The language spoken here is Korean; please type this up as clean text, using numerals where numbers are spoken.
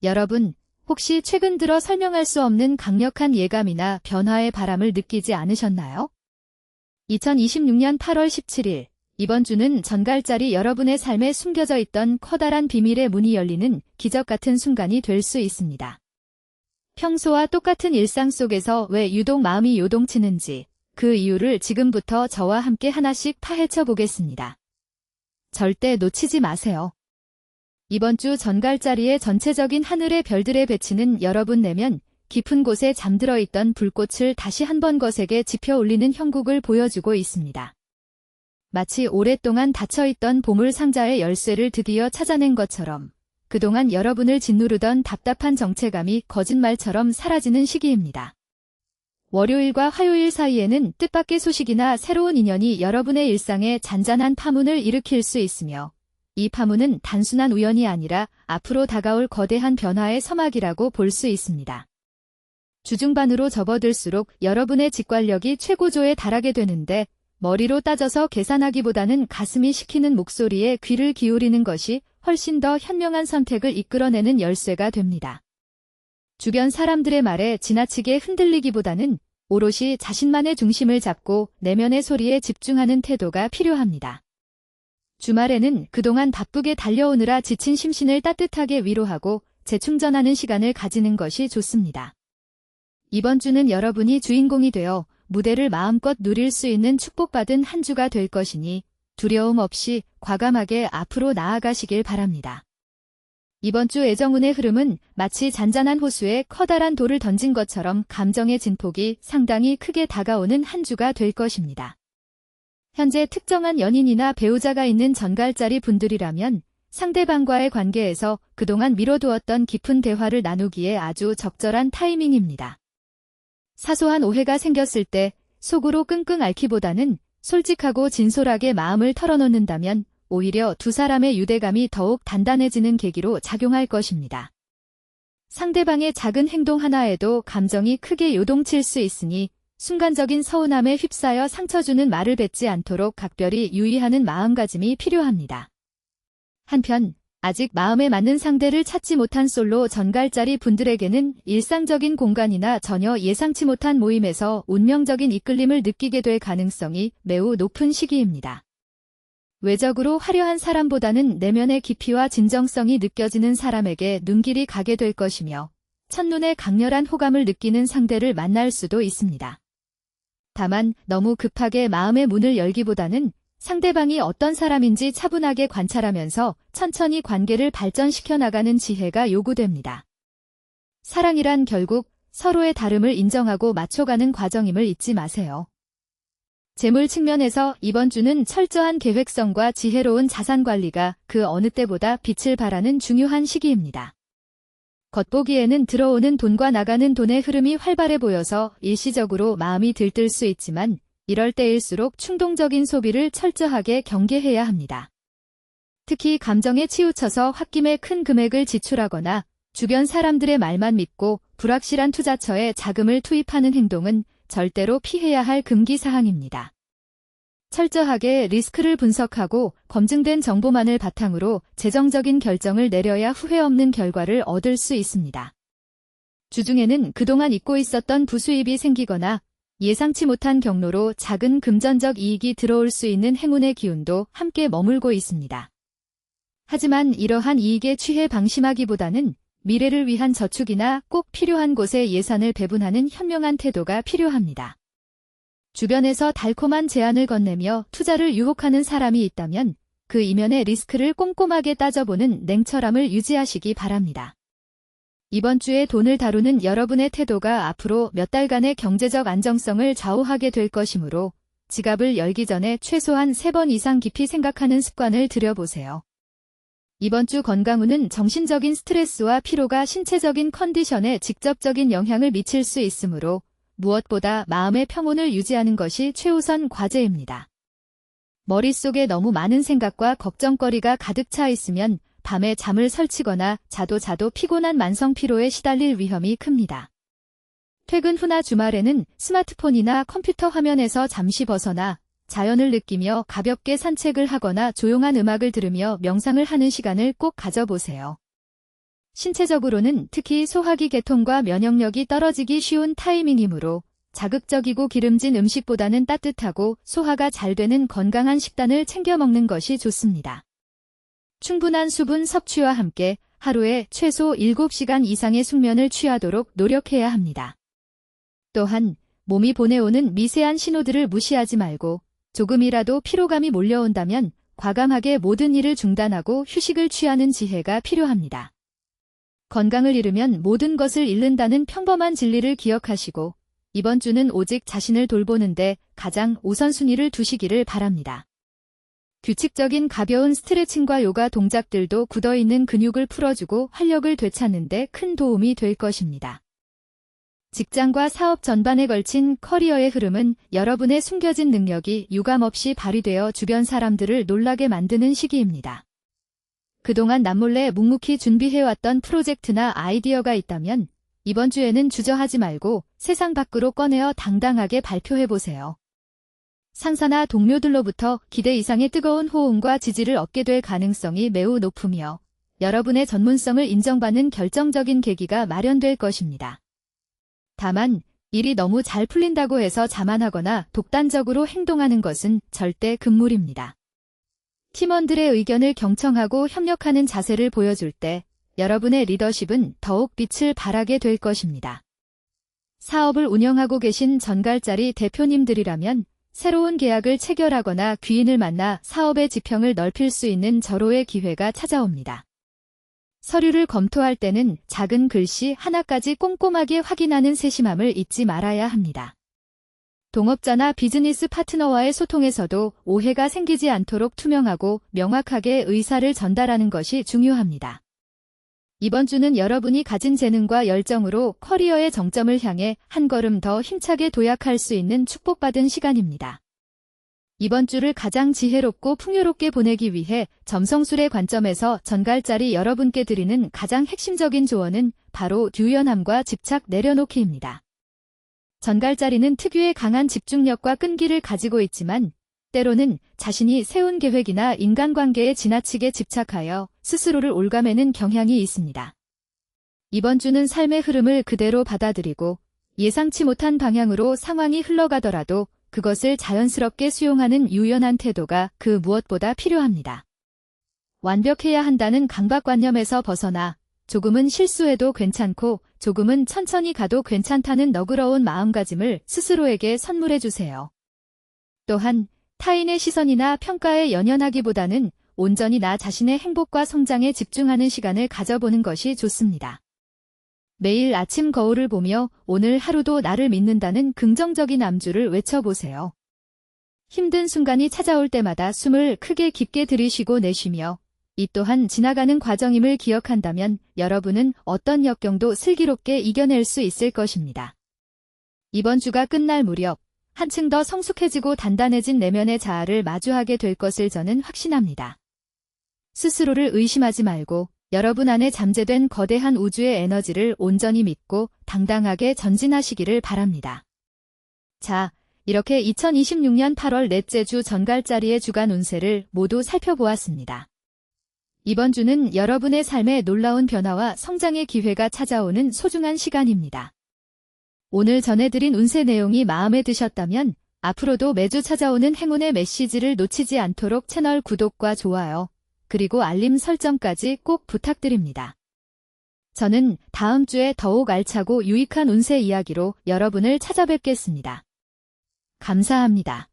여러분, 혹시 최근 들어 설명할 수 없는 강력한 예감이나 변화의 바람을 느끼지 않으셨나요? 2026년 8월 17일, 이번 주는 전갈짜리 여러분의 삶에 숨겨져 있던 커다란 비밀의 문이 열리는 기적 같은 순간이 될 수 있습니다. 평소와 똑같은 일상 속에서 왜 유독 마음이 요동치는지, 그 이유를 지금부터 저와 함께 하나씩 파헤쳐 보겠습니다. 절대 놓치지 마세요. 이번 주 전갈짜리의 전체적인 하늘의 별들의 배치는 여러분 내면 깊은 곳에 잠들어 있던 불꽃을 다시 한번 거세게 지펴 올리는 형국을 보여주고 있습니다. 마치 오랫동안 닫혀있던 보물 상자의 열쇠를 드디어 찾아낸 것처럼 그동안 여러분을 짓누르던 답답한 정체감이 거짓말처럼 사라지는 시기입니다. 월요일과 화요일 사이에는 뜻밖의 소식이나 새로운 인연이 여러분의 일상에 잔잔한 파문을 일으킬 수 있으며 이 파문은 단순한 우연이 아니라 앞으로 다가올 거대한 변화의 서막이라고 볼 수 있습니다. 주중반으로 접어들수록 여러분의 직관력이 최고조에 달하게 되는데 머리로 따져서 계산하기보다는 가슴이 시키는 목소리에 귀를 기울이는 것이 훨씬 더 현명한 선택을 이끌어내는 열쇠가 됩니다. 주변 사람들의 말에 지나치게 흔들리기보다는 오롯이 자신만의 중심을 잡고 내면의 소리에 집중하는 태도가 필요합니다. 주말에는 그동안 바쁘게 달려오느라 지친 심신을 따뜻하게 위로하고 재충전하는 시간을 가지는 것이 좋습니다. 이번 주는 여러분이 주인공이 되어 무대를 마음껏 누릴 수 있는 축복받은 한 주가 될 것이니 두려움 없이 과감하게 앞으로 나아가시길 바랍니다. 이번 주 애정운의 흐름은 마치 잔잔한 호수에 커다란 돌을 던진 것처럼 감정의 진폭이 상당히 크게 다가오는 한 주가 될 것입니다. 현재 특정한 연인이나 배우자가 있는 전갈짜리 분들이라면 상대방과의 관계에서 그동안 미뤄두었던 깊은 대화를 나누기에 아주 적절한 타이밍입니다. 사소한 오해가 생겼을 때 속으로 끙끙 앓기보다는 솔직하고 진솔하게 마음을 털어놓는다면 오히려 두 사람의 유대감이 더욱 단단해지는 계기로 작용할 것입니다. 상대방의 작은 행동 하나에도 감정이 크게 요동칠 수 있으니 순간적인 서운함에 휩싸여 상처 주는 말을 뱉지 않도록 각별히 유의하는 마음가짐이 필요합니다. 한편 아직 마음에 맞는 상대를 찾지 못한 솔로 전갈짜리 분들에게는 일상적인 공간이나 전혀 예상치 못한 모임에서 운명적인 이끌림을 느끼게 될 가능성이 매우 높은 시기입니다. 외적으로 화려한 사람보다는 내면의 깊이와 진정성이 느껴지는 사람에게 눈길이 가게 될 것이며 첫눈에 강렬한 호감을 느끼는 상대를 만날 수도 있습니다. 다만 너무 급하게 마음의 문을 열기보다는 상대방이 어떤 사람인지 차분하게 관찰하면서 천천히 관계를 발전시켜 나가는 지혜가 요구됩니다. 사랑이란 결국 서로의 다름을 인정하고 맞춰가는 과정임을 잊지 마세요. 재물 측면에서 이번 주는 철저한 계획성과 지혜로운 자산 관리가 그 어느 때보다 빛을 발하는 중요한 시기입니다. 겉보기에는 들어오는 돈과 나가는 돈의 흐름이 활발해 보여서 일시적으로 마음이 들뜰 수 있지만 이럴 때일수록 충동적인 소비를 철저하게 경계해야 합니다. 특히 감정에 치우쳐서 홧김에 큰 금액을 지출하거나 주변 사람들의 말만 믿고 불확실한 투자처에 자금을 투입하는 행동은 절대로 피해야 할 금기사항입니다. 철저하게 리스크를 분석하고 검증된 정보만을 바탕으로 재정적인 결정을 내려야 후회 없는 결과를 얻을 수 있습니다. 주중에는 그동안 잊고 있었던 부수입이 생기거나 예상치 못한 경로로 작은 금전적 이익이 들어올 수 있는 행운의 기운도 함께 머물고 있습니다. 하지만 이러한 이익에 취해 방심하기보다는 미래를 위한 저축이나 꼭 필요한 곳에 예산을 배분하는 현명한 태도가 필요합니다. 주변에서 달콤한 제안을 건네며 투자를 유혹하는 사람이 있다면 그 이면의 리스크를 꼼꼼하게 따져보는 냉철함을 유지하시기 바랍니다. 이번 주에 돈을 다루는 여러분의 태도가 앞으로 몇 달간의 경제적 안정성을 좌우하게 될 것이므로 지갑을 열기 전에 최소한 3번 이상 깊이 생각하는 습관을 들여보세요. 이번 주 건강운은 정신적인 스트레스와 피로가 신체적인 컨디션에 직접적인 영향을 미칠 수 있으므로 무엇보다 마음의 평온을 유지하는 것이 최우선 과제입니다. 머릿속에 너무 많은 생각과 걱정거리가 가득 차 있으면 밤에 잠을 설치거나 자도 피곤한 만성 피로에 시달릴 위험이 큽니다. 퇴근 후나 주말에는 스마트폰이나 컴퓨터 화면에서 잠시 벗어나 자연을 느끼며 가볍게 산책을 하거나 조용한 음악을 들으며 명상을 하는 시간을 꼭 가져보세요. 신체적으로는 특히 소화기 개통과 면역력이 떨어지기 쉬운 타이밍이므로 자극적이고 기름진 음식보다는 따뜻하고 소화가 잘 되는 건강한 식단을 챙겨 먹는 것이 좋습니다. 충분한 수분 섭취와 함께 하루에 최소 7시간 이상의 숙면을 취하도록 노력해야 합니다. 또한 몸이 보내오는 미세한 신호들을 무시하지 말고 조금이라도 피로감이 몰려온다면 과감하게 모든 일을 중단하고 휴식을 취하는 지혜가 필요합니다. 건강을 잃으면 모든 것을 잃는다는 평범한 진리를 기억하시고 이번 주는 오직 자신을 돌보는데 가장 우선순위를 두시기를 바랍니다. 규칙적인 가벼운 스트레칭과 요가 동작들도 굳어있는 근육을 풀어주고 활력을 되찾는 데 큰 도움이 될 것입니다. 직장과 사업 전반에 걸친 커리어의 흐름은 여러분의 숨겨진 능력이 유감없이 발휘되어 주변 사람들을 놀라게 만드는 시기입니다. 그동안 남몰래 묵묵히 준비해왔던 프로젝트나 아이디어가 있다면 이번 주에는 주저하지 말고 세상 밖으로 꺼내어 당당하게 발표해보세요. 상사나 동료들로부터 기대 이상의 뜨거운 호응과 지지를 얻게 될 가능성이 매우 높으며 여러분의 전문성을 인정받는 결정적인 계기가 마련될 것입니다. 다만 일이 너무 잘 풀린다고 해서 자만하거나 독단적으로 행동하는 것은 절대 금물입니다. 팀원들의 의견을 경청하고 협력하는 자세를 보여줄 때 여러분의 리더십은 더욱 빛을 발하게 될 것입니다. 사업을 운영하고 계신 전갈자리 대표님들이라면 새로운 계약을 체결하거나 귀인을 만나 사업의 지평을 넓힐 수 있는 절호의 기회가 찾아옵니다. 서류를 검토할 때는 작은 글씨 하나까지 꼼꼼하게 확인하는 세심함을 잊지 말아야 합니다. 동업자나 비즈니스 파트너와의 소통에서도 오해가 생기지 않도록 투명하고 명확하게 의사를 전달하는 것이 중요합니다. 이번 주는 여러분이 가진 재능과 열정으로 커리어의 정점을 향해 한 걸음 더 힘차게 도약할 수 있는 축복받은 시간입니다. 이번 주를 가장 지혜롭고 풍요롭게 보내기 위해 점성술의 관점에서 전갈자리 여러분께 드리는 가장 핵심적인 조언은 바로 유연함과 집착 내려놓기입니다. 전갈자리는 특유의 강한 집중력과 끈기를 가지고 있지만 때로는 자신이 세운 계획이나 인간관계에 지나치게 집착하여 스스로를 옭아매는 경향이 있습니다. 이번 주는 삶의 흐름을 그대로 받아들이고 예상치 못한 방향으로 상황이 흘러가더라도 그것을 자연스럽게 수용하는 유연한 태도가 그 무엇보다 필요합니다. 완벽해야 한다는 강박관념에서 벗어나 조금은 실수해도 괜찮고 조금은 천천히 가도 괜찮다는 너그러운 마음가짐을 스스로에게 선물해 주세요. 또한 타인의 시선이나 평가에 연연하기보다는 온전히 나 자신의 행복과 성장에 집중하는 시간을 가져보는 것이 좋습니다. 매일 아침 거울을 보며 오늘 하루도 나를 믿는다는 긍정적인 암주를 외쳐보세요. 힘든 순간이 찾아올 때마다 숨을 크게 깊게 들이쉬고 내쉬며 이 또한 지나가는 과정임을 기억한다면 여러분은 어떤 역경도 슬기롭게 이겨낼 수 있을 것입니다. 이번 주가 끝날 무렵 한층 더 성숙해지고 단단해진 내면의 자아를 마주하게 될 것을 저는 확신합니다. 스스로를 의심하지 말고 여러분 안에 잠재된 거대한 우주의 에너지를 온전히 믿고 당당하게 전진하시기를 바랍니다. 자, 이렇게 2026년 8월 넷째 주 전갈자리의 주간 운세를 모두 살펴보았습니다. 이번 주는 여러분의 삶에 놀라운 변화와 성장의 기회가 찾아오는 소중한 시간입니다. 오늘 전해드린 운세 내용이 마음에 드셨다면 앞으로도 매주 찾아오는 행운의 메시지를 놓치지 않도록 채널 구독과 좋아요, 그리고 알림 설정까지 꼭 부탁드립니다. 저는 다음 주에 더욱 알차고 유익한 운세 이야기로 여러분을 찾아뵙겠습니다. 감사합니다.